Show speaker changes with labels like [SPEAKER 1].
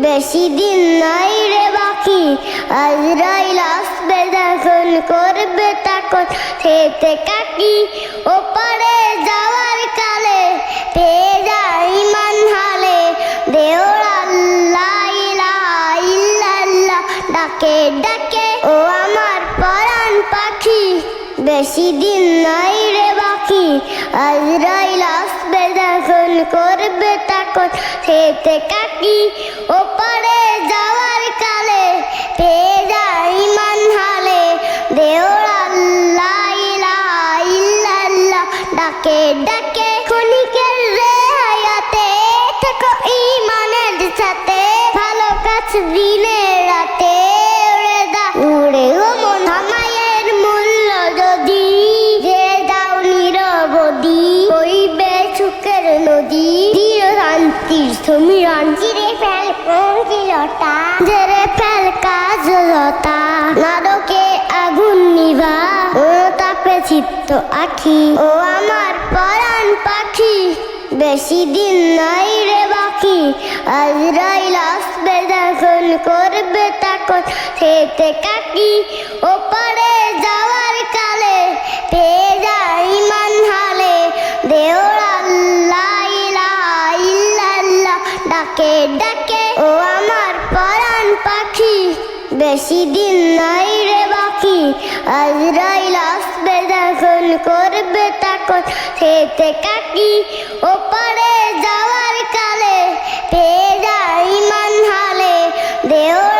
[SPEAKER 1] বেশি দিন নাই রে বাকি, আজরাইল আসবে যখন করবে তখন খেতে কাকি। ওপারে যাওয়ার কালে পেয়ে যাই মান হালে, দেওর আল্লাহ ইলাহা ইল্লাল্লাহ ডাকে ডাকে। ও আমার পরাণ পাখি, বেশি দিন নাই রে বাকি, আজরাইল আসবে যখন করবে তখন খেতে কাকি। ওপারে যাওয়ার কালে পেয়ে যাই মান হালে, দেওর আল্লাহ ইলাহা ইল্লাল্লাহ ডাকে ডাকে। ক্ষণিকের রেহায়াতে থেকো ঈমানের সাথে, ভালো কাজ দিনে রাতে উড়ে ও মন হামায়ের মূল্য যদি, যে দাও নিরবধি হইবে সুখের নদী। ধীর শান্তির সমীরণ চিরে ফেল কঞ্চিলতা, জেরে ফেল কাজলতা, নারকে আগুন নিভা তাপে চিত্ত আখি। ও আমার পরাণ পাখি, বেশি দিন নাই রে বাকি, আজরাইল আসবে যখন করবে তখন খেতে কাকি। ওপারে যাওয়ার কালে পেয়ে যাই মান হালে, দেওর আল্লাহ ইলাহা ইল্লাল্লাহ ডাকে ডাকে। ও আমার পরাণ পাখি, বেশি দিন নাই রে বাকি, আজরাইল আসবে যখন করবে তখন খেতে কাকি। ওপারে যাওয়ার কালে পেয়ে যাই মান হালে, দেওর